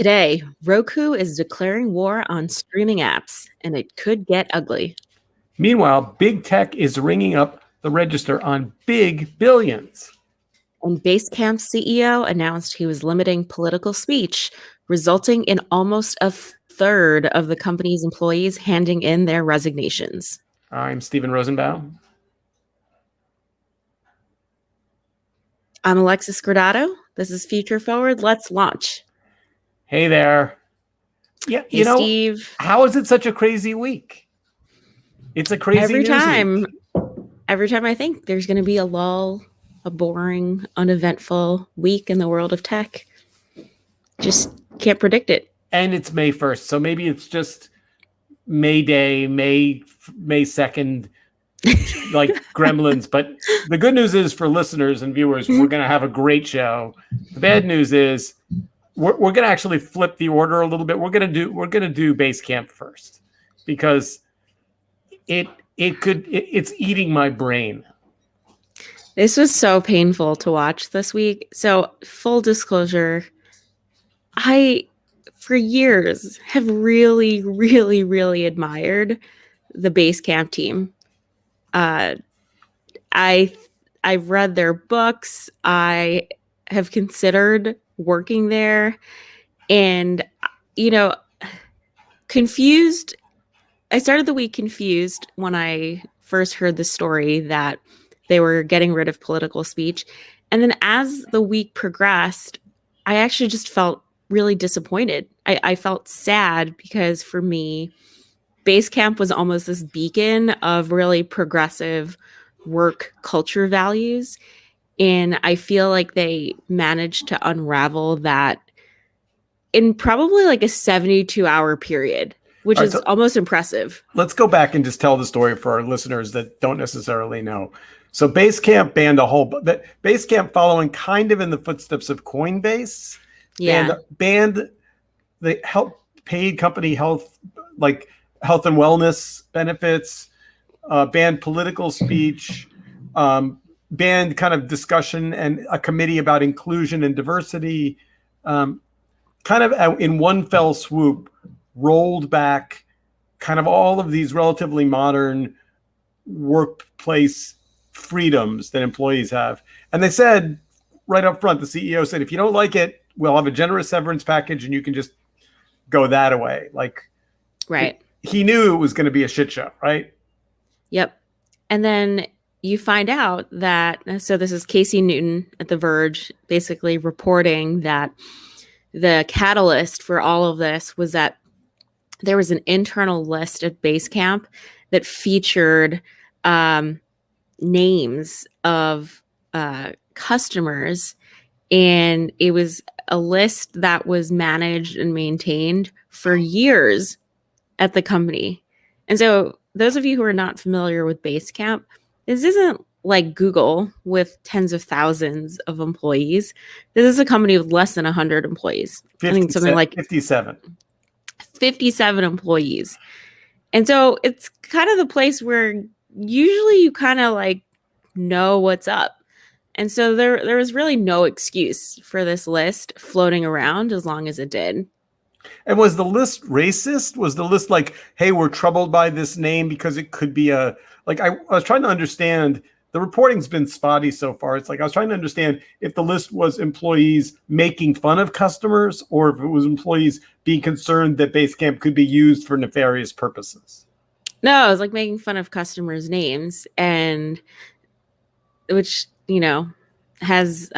Today, Roku is declaring war on streaming apps, and it could get ugly. Meanwhile, big tech is ringing up the register on big billions. And Basecamp's CEO announced he was limiting political speech, resulting in almost a third of the company's employees handing in their resignations. I'm Stephen Rosenbaum. I'm Alexis Gradato. This is Future Forward. Let's launch. Hey there. Yeah, Hey, Steve. How is it such a crazy week? It's a crazy Every time I think there's going to be a lull, a boring, uneventful week in the world of tech. Just can't predict it. And it's May 1st, so maybe it's just May Day, May 2nd, like Gremlins. But the good news is for listeners and viewers, we're going to have a great show. The bad news is we're going to actually flip the order a little bit. We're going to do Basecamp first because it's eating my brain. This was so painful to watch this week. So full disclosure, I, for years, have really, really, really admired the Basecamp team. I've read their books. I have considered working there, and confused. I started the week confused when I first heard the story that they were getting rid of political speech. And then as the week progressed, I actually just felt really disappointed. I felt sad because for me, Basecamp was almost this beacon of really progressive work culture values. And I feel like they managed to unravel that in probably like a 72-hour period, which is almost impressive. Let's go back and just tell the story for our listeners that don't necessarily know. So Basecamp banned Basecamp, following kind of in the footsteps of Coinbase, banned the paid company health and wellness benefits, banned political speech, banned kind of discussion and a committee about inclusion and diversity, kind of in one fell swoop, rolled back kind of all of these relatively modern workplace freedoms that employees have. And they said right up front, the CEO said, if you don't like it, we'll have a generous severance package and you can just go that away. Right. He knew it was going to be a shit show, right? Yep. And then you find out that, so this is Casey Newton at The Verge, basically reporting that the catalyst for all of this was that there was an internal list at Basecamp that featured names of customers, and it was a list that was managed and maintained for years at the company. And so those of you who are not familiar with Basecamp, this isn't like Google with tens of thousands of employees. This is a company with less than 100 employees. I think something like 57 employees. And so it's kind of the place where usually you kind of know what's up. And so there was really no excuse for this list floating around as long as it did. And was the list racist? Was the list like, hey, we're troubled by this name because it could be I was trying to understand. The reporting's been spotty so far. It's I was trying to understand if the list was employees making fun of customers or if it was employees being concerned that Basecamp could be used for nefarious purposes. No, it was making fun of customers' names, and which, has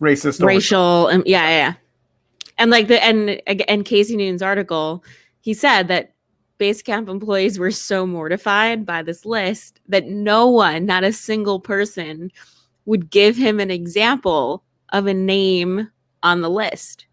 racist, racial, yeah. And and Casey Newton's article, he said that Basecamp employees were so mortified by this list that no one, not a single person, would give him an example of a name on the list.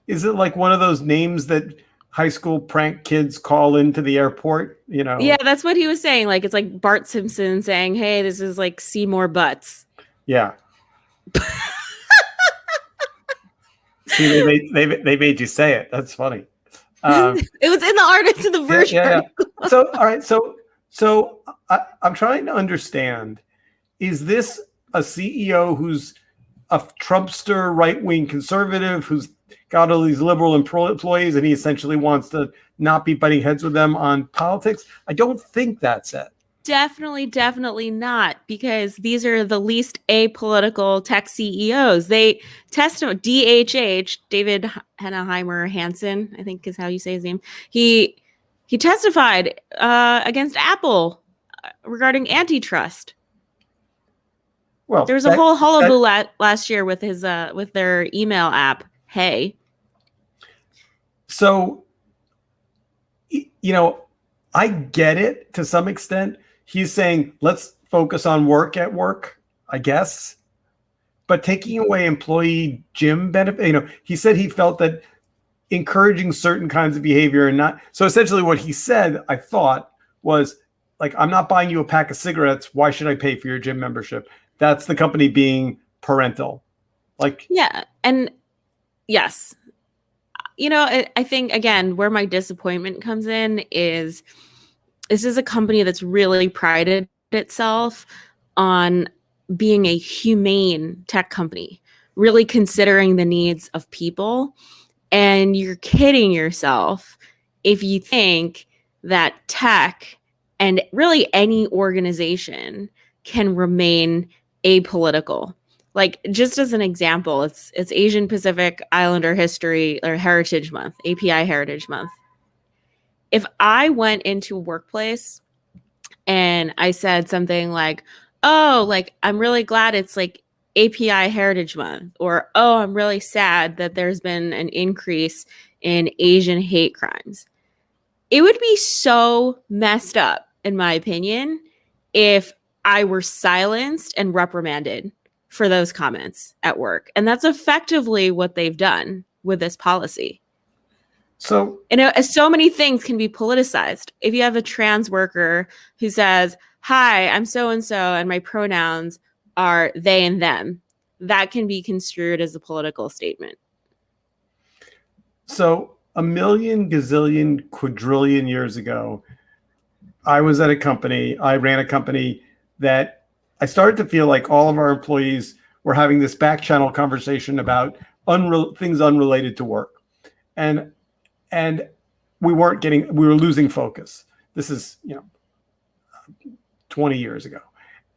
Is it like one of those names that high school prank kids call into the airport? Yeah, that's what he was saying. It's like Bart Simpson saying, hey, this is like Seymour Butts. Yeah. See, they made you say it. That's funny. It was in the artist in the version. Yeah. So, all right. So I'm trying to understand, is this a CEO who's a Trumpster right-wing conservative who's got all these liberal employees, and he essentially wants to not be butting heads with them on politics. I don't think that's it. Definitely not, because these are the least apolitical tech CEOs. They testify. DHH, David Henneheimer Hansen, I think is how you say his name. He testified against Apple regarding antitrust. Well, there was a whole hullabaloo last year with his with their email app. Hey. So, I get it to some extent. He's saying, let's focus on work at work, I guess. But taking away employee gym benefit, he said he felt that encouraging certain kinds of behavior and not. So essentially what he said, I thought, was like, I'm not buying you a pack of cigarettes. Why should I pay for your gym membership? That's the company being parental. Yeah. And yes. I think, again, where my disappointment comes in is this is a company that's really prided itself on being a humane tech company, really considering the needs of people. And you're kidding yourself if you think that tech and really any organization can remain apolitical. Like, just as an example, it's Asian Pacific Islander History or Heritage Month, API Heritage Month. If I went into a workplace and I said something like, oh, like, I'm really glad it's like API Heritage Month, or, oh, I'm really sad that there's been an increase in Asian hate crimes, it would be so messed up, in my opinion, if I were silenced and reprimanded for those comments at work. And that's effectively what they've done with this policy. So, so many things can be politicized. If you have a trans worker who says, hi, I'm so-and-so, and my pronouns are they and them, that can be construed as a political statement. So a million, gazillion, quadrillion years ago, I was at a company. I ran a company that I started to feel like all of our employees were having this back channel conversation about things unrelated to work. And we were losing focus. This is, 20 years ago.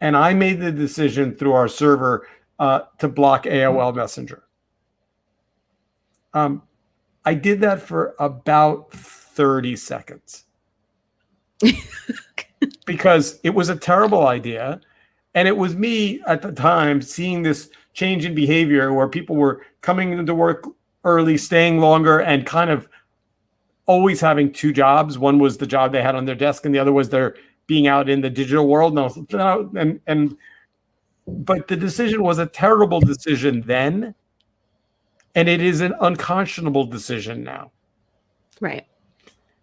And I made the decision through our server to block AOL Messenger. I did that for about 30 seconds because it was a terrible idea. And it was me at the time seeing this change in behavior where people were coming into work early, staying longer, and kind of always having two jobs. One was the job they had on their desk, and the other was their being out in the digital world. But the decision was a terrible decision then, and it is an unconscionable decision now. Right.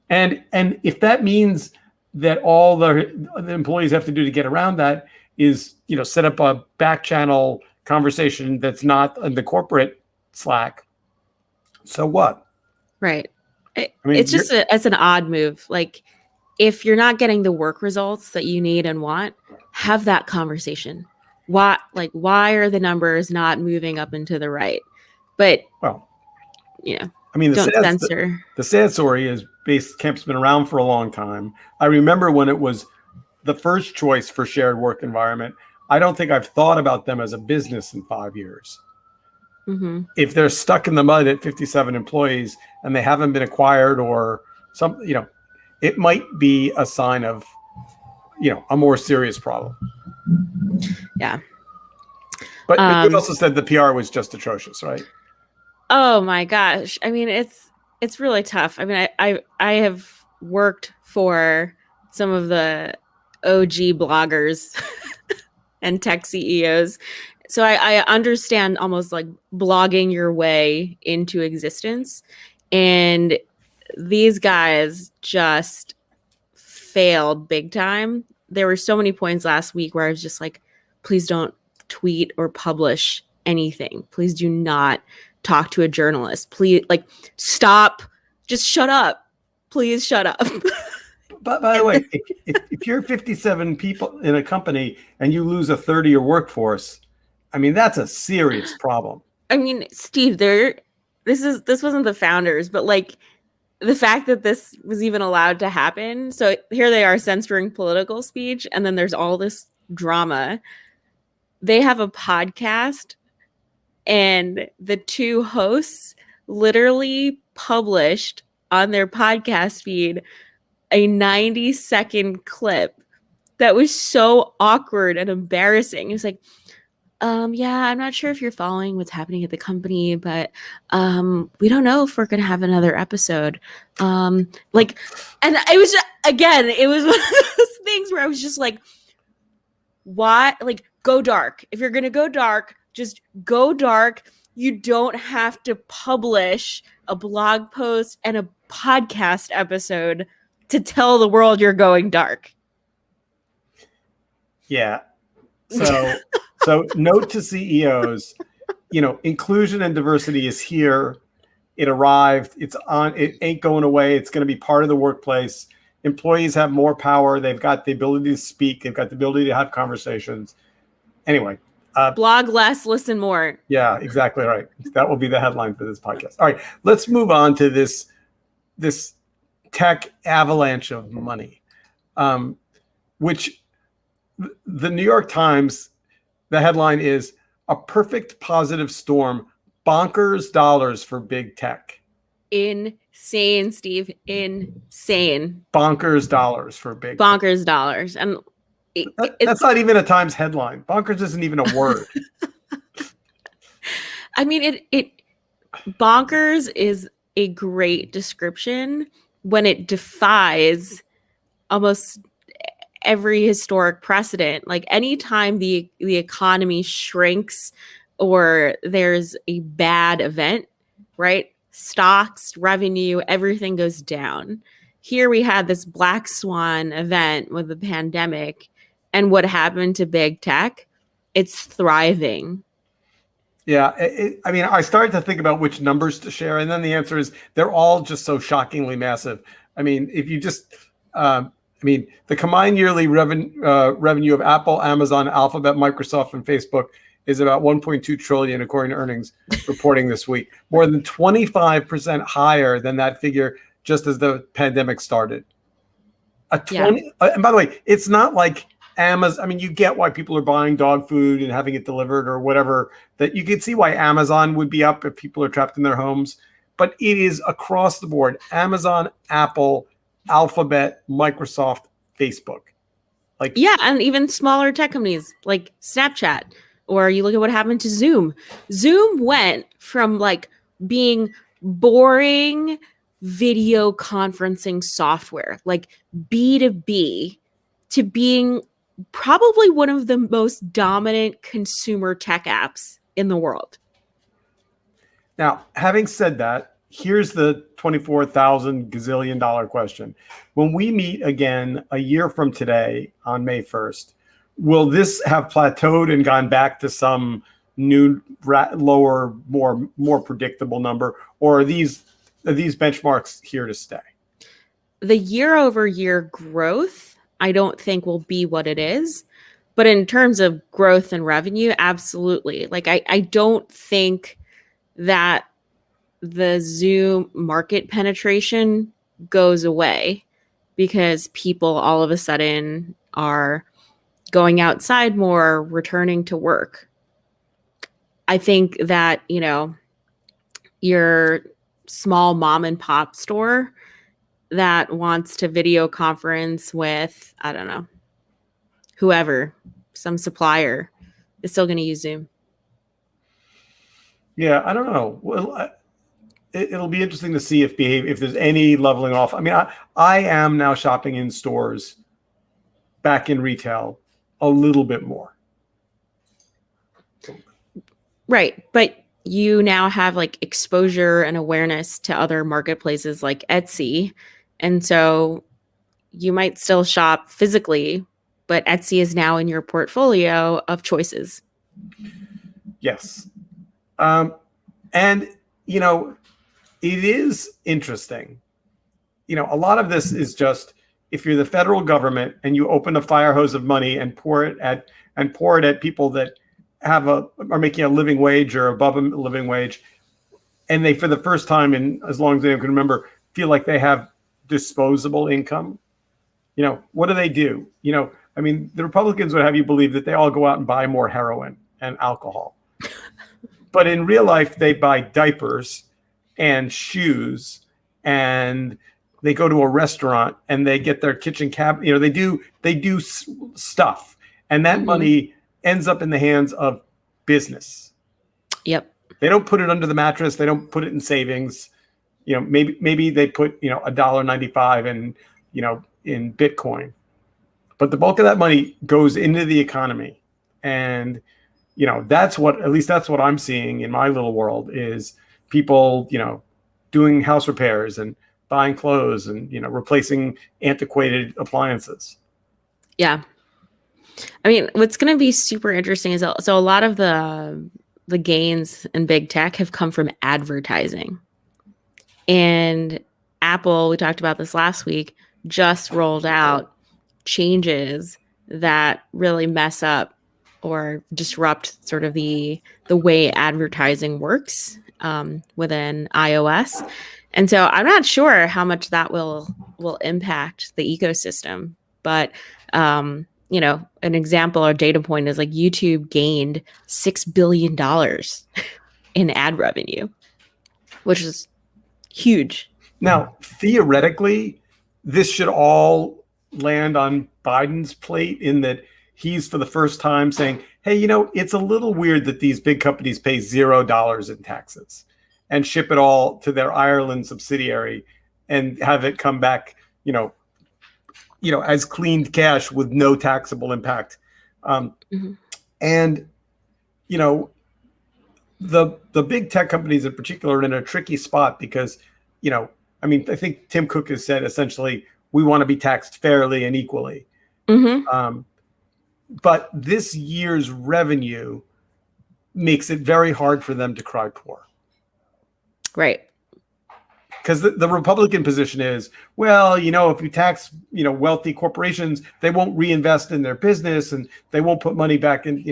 And if that means that all the employees have to do to get around that is, set up a back channel conversation that's not in the corporate Slack, so what? Right. It's just it's an odd move. Like, if you're not getting the work results that you need and want, have that conversation. Why are the numbers not moving up and to the right? But don't censor. The sad story is Basecamp's been around for a long time. I remember when it was the first choice for shared work environment. I don't think I've thought about them as a business in 5 years. Mm-hmm. If they're stuck in the mud at 57 employees and they haven't been acquired or something, it might be a sign of, a more serious problem. Yeah. But you also said the PR was just atrocious, right? Oh my gosh. I mean, it's really tough. I mean, I have worked for some of the OG bloggers and tech CEOs. So I understand almost like blogging your way into existence. And these guys just failed big time. There were so many points last week where I was just like, please don't tweet or publish anything. Please do not talk to a journalist. Please, stop. Just shut up. Please shut up. But by the way, if you're 57 people in a company and you lose a third of your workforce, I mean, that's a serious problem. I mean, Steve, this wasn't the founders, but like the fact that this was even allowed to happen. So here they are censoring political speech, and then there's all this drama. They have a podcast, and the two hosts literally published on their podcast feed a 90-second clip that was so awkward and embarrassing. It was like, yeah, I'm not sure if you're following what's happening at the company, but we don't know if we're gonna have another episode. And it was just, again, it was one of those things where I was just like, why? Like, go dark. If you're gonna go dark, just go dark. You don't have to publish a blog post and a podcast episode to tell the world you're going dark. Yeah. So note to CEOs, inclusion and diversity is here. It arrived. It's on. It ain't going away. It's going to be part of the workplace. Employees have more power. They've got the ability to speak. They've got the ability to have conversations. Anyway. Blog less, listen more. Yeah, exactly right. That will be the headline for this podcast. All right, let's move on to this tech avalanche of money, which the New York Times, the headline is "A Perfect Positive Storm, Bonkers Dollars for Big Tech." Insane, Steve. Insane. Bonkers dollars for big bonkers tech. Dollars. And that's not even a Times headline. Bonkers isn't even a word. I mean, bonkers is a great description when it defies almost every historic precedent. Like anytime the economy shrinks or there's a bad event, right? Stocks, revenue, everything goes down. Here we had this black swan event with the pandemic, and what happened to big tech? It's thriving. Yeah, I mean, I started to think about which numbers to share, and then the answer is they're all just so shockingly massive. I mean, if you just, the combined yearly revenue of Apple, Amazon, Alphabet, Microsoft, and Facebook is about 1.2 trillion, according to earnings reporting this week, more than 25% higher than that figure just as the pandemic started. And by the way, it's not like Amazon. I mean, you get why people are buying dog food and having it delivered or whatever. That you can see why Amazon would be up if people are trapped in their homes. But it is across the board: Amazon, Apple, Alphabet, Microsoft, Facebook. And even smaller tech companies like Snapchat. Or you look at what happened to Zoom. Zoom went from being boring video conferencing software, like B2B, to being probably one of the most dominant consumer tech apps in the world. Now, having said that, here's the $24,000 gazillion question. When we meet again a year from today on May 1st, will this have plateaued and gone back to some new lower, more predictable number, or are these benchmarks here to stay? The year-over-year growth, I don't think will be what it is, but in terms of growth and revenue, absolutely. I don't think that the Zoom market penetration goes away because people all of a sudden are going outside more, returning to work. I think that, your small mom and pop store that wants to video conference with, I don't know, whoever, some supplier, is still going to use Zoom. Yeah, I don't know. Well, it'll be interesting to see if there's any leveling off. I mean, I am now shopping in stores back in retail a little bit more. Right. But you now have exposure and awareness to other marketplaces like Etsy. And so you might still shop physically, but Etsy is now in your portfolio of choices. Yes. And, it is interesting. A lot of this is just, if you're the federal government and you open a fire hose of money and pour it at people that are making a living wage or above a living wage, and they, for the first time in as long as they can remember, feel like they have disposable income. What do? I mean, the Republicans would have you believe that they all go out and buy more heroin and alcohol. But in real life, they buy diapers and shoes, and they go to a restaurant and they get their kitchen cabinet. They do stuff, and that money ends up in the hands of business. Yep. They don't put it under the mattress. They don't put it in savings. Maybe they put $1.95 in Bitcoin, but the bulk of that money goes into the economy, and that's what I'm seeing in my little world is people doing house repairs and buying clothes and replacing antiquated appliances. Yeah. I mean, what's going to be super interesting is so a lot of the gains in big tech have come from advertising. And Apple, we talked about this last week, just rolled out changes that really mess up or disrupt sort of the way advertising works within iOS. And so I'm not sure how much that will impact the ecosystem. But, an example or data point is like YouTube gained $6 billion in ad revenue, which is huge. Now, theoretically, this should all land on Biden's plate in that he's for the first time saying, hey, it's a little weird that these big companies pay $0 in taxes and ship it all to their Ireland subsidiary and have it come back, as cleaned cash with no taxable impact. And, the big tech companies in particular are in a tricky spot because, I think Tim Cook has said essentially, we want to be taxed fairly and equally. But this year's revenue makes it very hard for them to cry poor. Right. Because the Republican position is, well, if you tax, wealthy corporations, they won't reinvest in their business and they won't put money back in,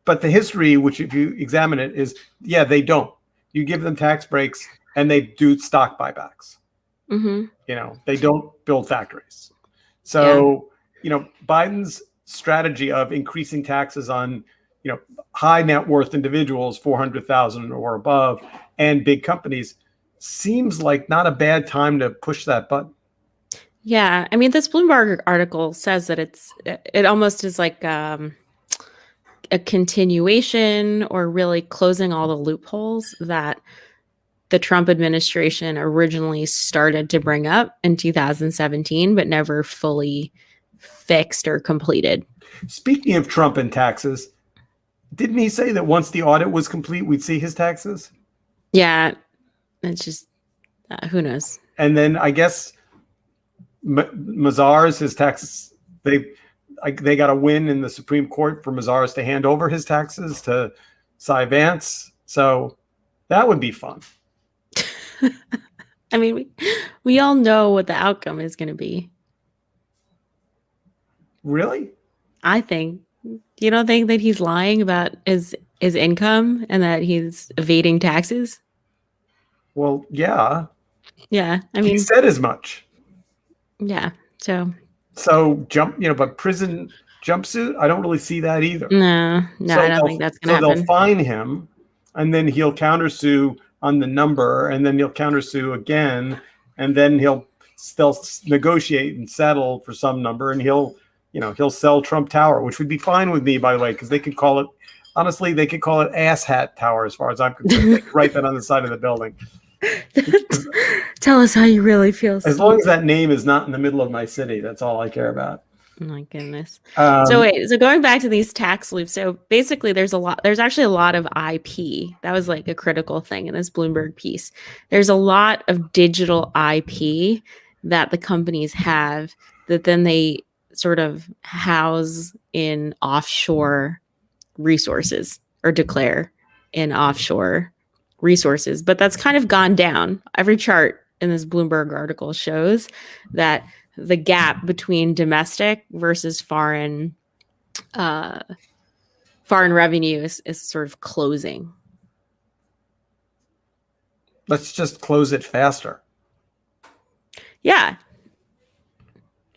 But the history, which if you examine it, is, they don't. You give them tax breaks and they do stock buybacks. They don't build factories. So, Biden's strategy of increasing taxes on, high net worth individuals, 400,000 or above, and big companies seems like not a bad time to push that button. Yeah. I mean, this Bloomberg article says that it almost is like a continuation or really closing all the loopholes that the Trump administration originally started to bring up in 2017, but never fully fixed or completed. Speaking of Trump and taxes, didn't he say that once the audit was complete, we'd see his taxes? Yeah. It's just, who knows? And then I guess Mazars, his taxes, they got a win in the Supreme Court for Mazars to hand over his taxes to Cy Vance. So that would be fun. I mean, we all know what the outcome is going to be. Really? I think. You don't think that he's lying about his income and that he's evading taxes? Well, yeah. Yeah, I mean, he said as much. Yeah. So but prison jumpsuit, I don't really see that either. No, I don't think that's going to happen. So they'll fine him, and then he'll countersue on the number, and then he'll countersue again, and then they'll negotiate and settle for some number, and he'll sell Trump Tower, which would be fine with me, by the way, because they could call it, honestly, they could call it Ass Hat Tower as far as I'm concerned. They could write that on the side of the building. Tell us how you really feel. As long as that name is not in the middle of my city, that's all I care about. Oh my goodness. So going back to these tax loops. So basically there's actually a lot of IP. That was like a critical thing in this Bloomberg piece. There's a lot of digital IP that the companies have that then they sort of house in offshore resources or declare in offshore resources. But that's kind of gone down. Every chart in this Bloomberg article shows that the gap between domestic versus foreign foreign revenue is sort of closing. Let's just close it faster. Yeah.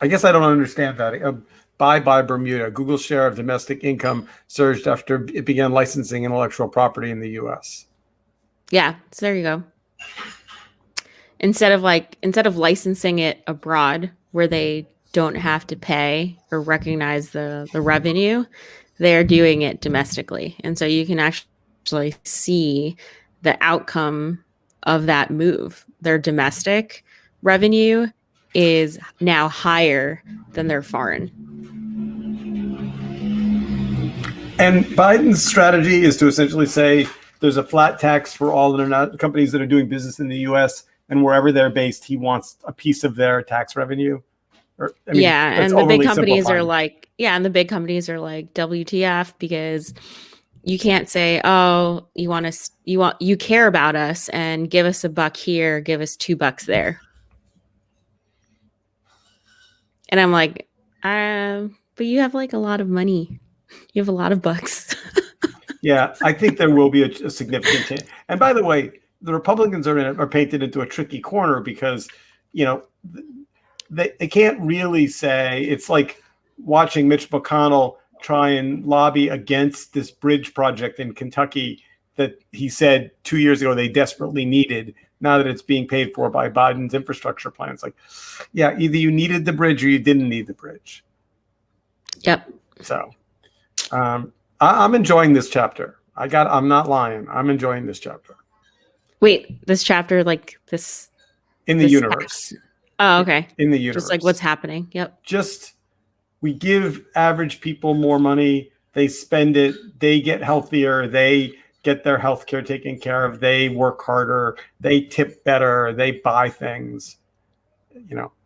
I guess I don't understand that. Buy Bermuda. Google's share of domestic income surged after it began licensing intellectual property in the U.S. Yeah. So there you go. Instead of licensing it abroad where they don't have to pay or recognize the revenue, they're doing it domestically. And so you can actually see the outcome of that move. Their domestic revenue is now higher than their foreign. And Biden's strategy is to essentially say there's a flat tax for all internet companies that are doing business in the U.S., and wherever they're based, he wants a piece of their tax revenue. And the big companies are like, WTF, because you can't say, oh, you care about us and give us $1 here, give us $2 there. And I'm like, but you have like a lot of money. You have a lot of bucks. Yeah, I think there will be a significant change. And by the way, the Republicans are painted into a tricky corner because, they can't really say, it's like watching Mitch McConnell try and lobby against this bridge project in Kentucky that he said 2 years ago they desperately needed. Now that it's being paid for by Biden's infrastructure plan, it's like, yeah, either you needed the bridge or you didn't need the bridge. Yep. So I'm enjoying this chapter. I'm not lying. I'm enjoying this chapter. Wait, this chapter, like this in the universe. Oh, okay. In the universe. Just like what's happening. Yep. Just we give average people more money. They spend it. They get healthier. They get their health care taken care of. They work harder. They tip better. They buy things.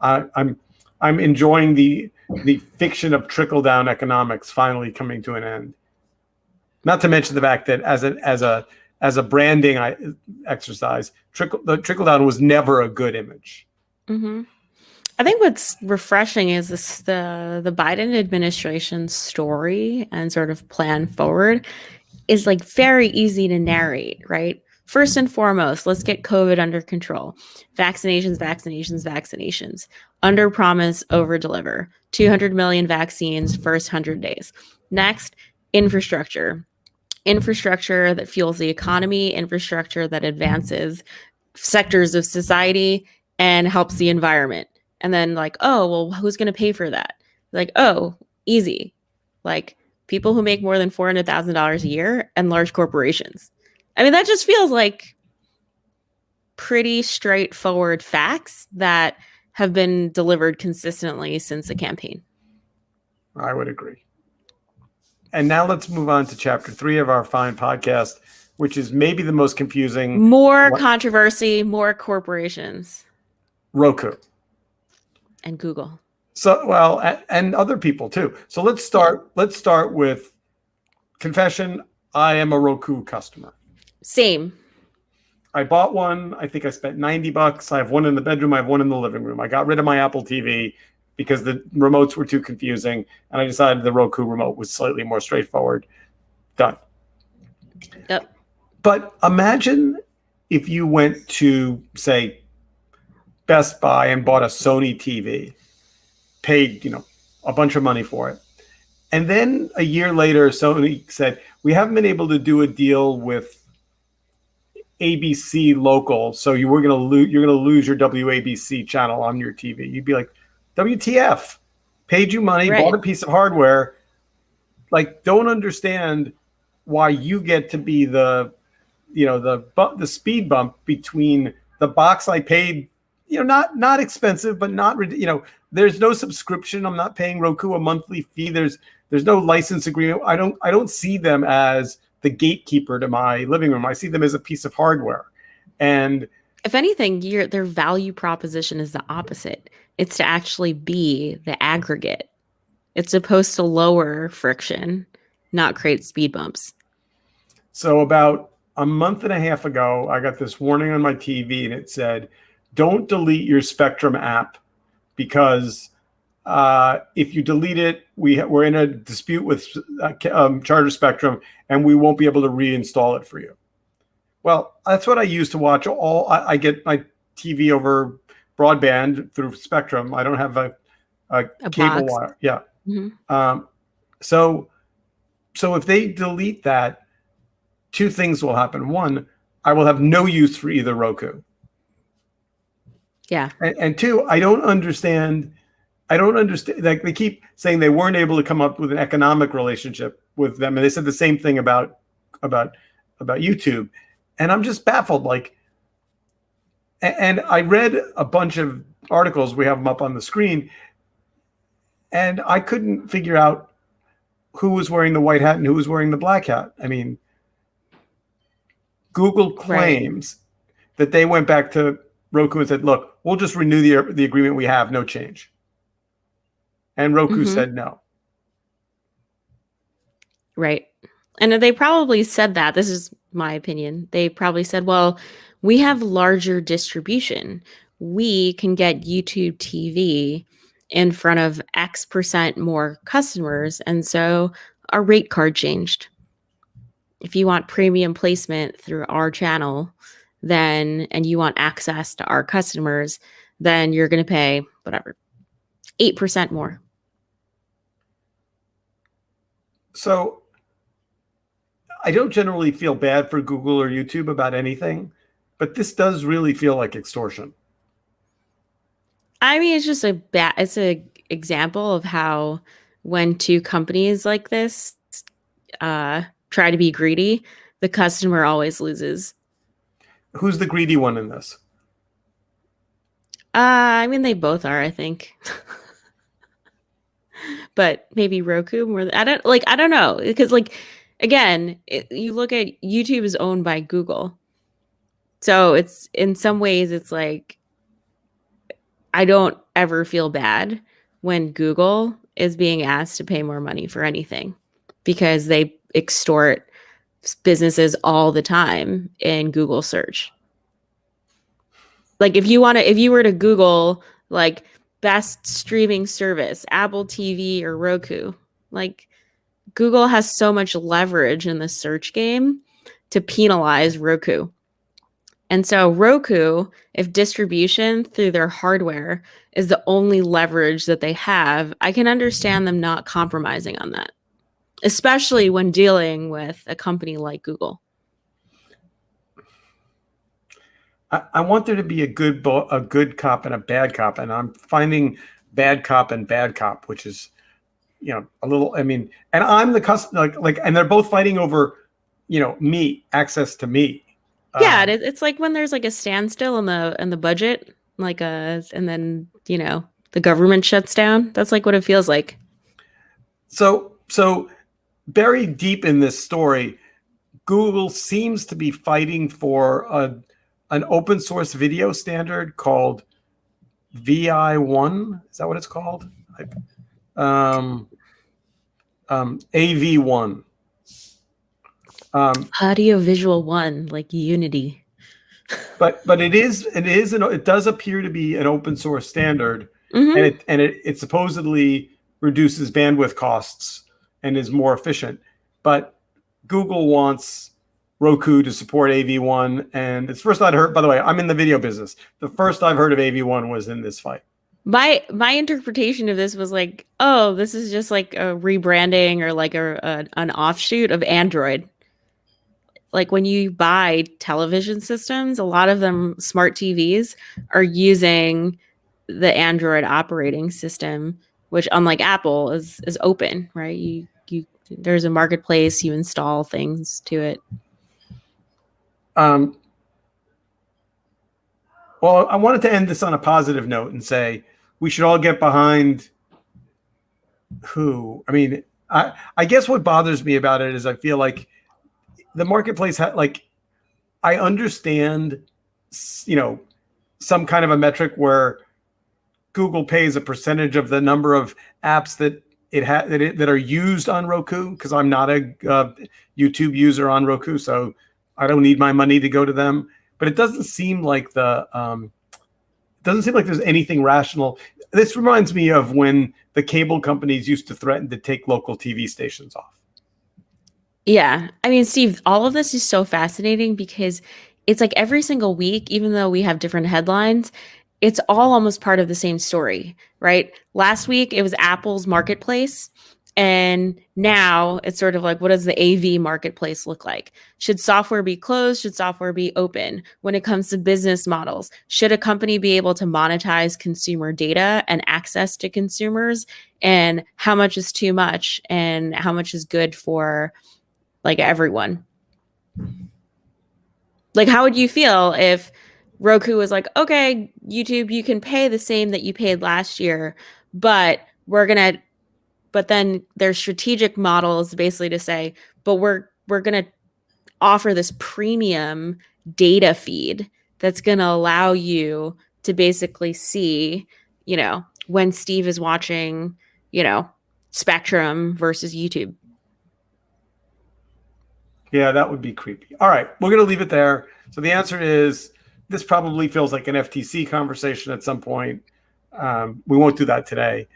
I'm enjoying the fiction of trickle down economics finally coming to an end. Not to mention the fact that as a branding exercise, the trickle down was never a good image. Mm-hmm. I think what's refreshing is the Biden administration's story and sort of plan forward is like very easy to narrate, right? First and foremost, let's get COVID under control. Vaccinations. Under promise, over deliver. 200 million vaccines first 100 days. Next, infrastructure that fuels the economy, infrastructure that advances sectors of society and helps the environment. And then like, oh, well, who's going to pay for that? Like, oh, easy. Like people who make more than $400,000 a year and large corporations. I mean, that just feels like pretty straightforward facts that have been delivered consistently since the campaign. I would agree. And now let's move on to chapter 3 of our fine podcast, which is maybe the most confusing. More controversy, more corporations. Roku. And Google. So, well, and other people too. So let's start with confession. I am a Roku customer. Same. I bought one. I think I spent $90. I have one in the bedroom. I have one in the living room. I got rid of my Apple TV because the remotes were too confusing. And I decided the Roku remote was slightly more straightforward. Done. Yep. But imagine if you went to, say, Best Buy and bought a Sony TV, paid, a bunch of money for it. And then a year later, Sony said, we haven't been able to do a deal with ABC local, so you're going to lose your WABC channel on your TV. You'd be like, WTF? Paid you money, right. Bought a piece of hardware. Like, don't understand why you get to be the speed bump between the box I paid, not expensive, but not, there's no subscription. I'm not paying Roku a monthly fee. There's no license agreement. I don't see them as the gatekeeper to my living room. I see them as a piece of hardware. And if anything, their value proposition is the opposite. It's to actually be the aggregate. It's supposed to lower friction, not create speed bumps. So about a month and a half ago, I got this warning on my TV and it said, don't delete your Spectrum app because if you delete it, we're in a dispute with Charter Spectrum, and we won't be able to reinstall it for you. Well, that's what I use to watch I get my TV over broadband through Spectrum. I don't have a cable box. wire. Yeah. Mm-hmm. So if they delete that, two things will happen. One, I will have no use for either Roku. Yeah. And two, I don't understand. Like, they keep saying they weren't able to come up with an economic relationship with them, and they said the same thing about YouTube. And I'm just baffled. Like, and I read a bunch of articles. We have them up on the screen, and I couldn't figure out who was wearing the white hat and who was wearing the black hat. I mean, Google claims that they went back to Roku and said, "Look, we'll just renew the agreement we have, no change." And Roku said no. Right. And they probably said that. This is my opinion. They probably said, well, we have larger distribution. We can get YouTube TV in front of X% more customers. And so our rate card changed. If you want premium placement through our channel, and you want access to our customers, then you're going to pay whatever, 8% more. So I don't generally feel bad for Google or YouTube about anything, but this does really feel like extortion. I mean, it's just it's an example of how when two companies like this try to be greedy, the customer always loses. Who's the greedy one in this? I mean, they both are, I think. But maybe Roku more. I don't know, because, like, again, you look at YouTube is owned by Google, so it's, in some ways, it's like, I don't ever feel bad when Google is being asked to pay more money for anything, because they extort businesses all the time in Google search. Like, if you were to Google, like, best streaming service, Apple TV or Roku, like, Google has so much leverage in the search game to penalize Roku. And so Roku, if distribution through their hardware is the only leverage that they have, I can understand them not compromising on that, especially when dealing with a company like Google. I want there to be a good cop and a bad cop, and I'm finding bad cop and bad cop, which is, a little. I mean, and I'm the customer, and they're both fighting over, access to me. Yeah, it's like when there's like a standstill in the budget, and then the government shuts down. That's like what it feels like. So buried deep in this story, Google seems to be fighting for an open source video standard called VI1. Is that what it's called? AV1. Audio visual one, like Unity. But it does appear to be an open source standard, and it supposedly reduces bandwidth costs and is more efficient. But Google wants Roku to support AV1, and it's first I'd heard. By the way, I'm in the video business. The first I've heard of AV1 was in this fight. My interpretation of this was like, oh, this is just like a rebranding or like an offshoot of Android. Like, when you buy television systems, a lot of them, smart TVs, are using the Android operating system, which, unlike Apple, is open, right? You there's a marketplace, you install things to it. Well, I wanted to end this on a positive note and say we should all get behind who. I mean, I guess what bothers me about it is I feel like the marketplace I understand, some kind of a metric where Google pays a percentage of the number of apps that that are used on Roku, because I'm not a YouTube user on Roku, so I don't need my money to go to them. But it doesn't seem like the It doesn't seem like there's anything rational. This reminds me of when the cable companies used to threaten to take local TV stations off. Yeah. I mean, Steve, all of this is so fascinating because it's like every single week, even though we have different headlines, it's all almost part of the same story, right? Last week, it was Apple's marketplace. And now it's sort of like, what does the AV marketplace look like? Should software be closed? Should software be open? When it comes to business models, should a company be able to monetize consumer data and access to consumers? And how much is too much? And how much is good for like everyone? Like, how would you feel if Roku was like, okay, YouTube, you can pay the same that you paid last year, but then their strategic model is basically to say, but we're going to offer this premium data feed that's going to allow you to basically see, when Steve is watching, Spectrum versus YouTube. Yeah, that would be creepy. All right, we're going to leave it there. So the answer is this probably feels like an FTC conversation at some point. We won't do that today.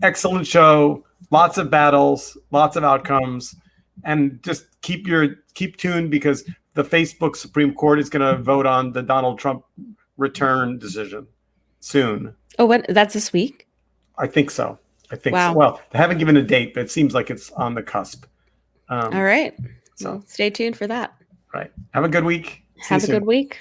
Excellent show, lots of battles, lots of outcomes, and just keep tuned because the Facebook Supreme Court is going to vote on the Donald Trump return decision soon. Oh, what? That's this week? I think so. Wow. So. Well, they haven't given a date, but it seems like it's on the cusp. All right. So well, stay tuned for that. Right. Have a good week. Have a good week.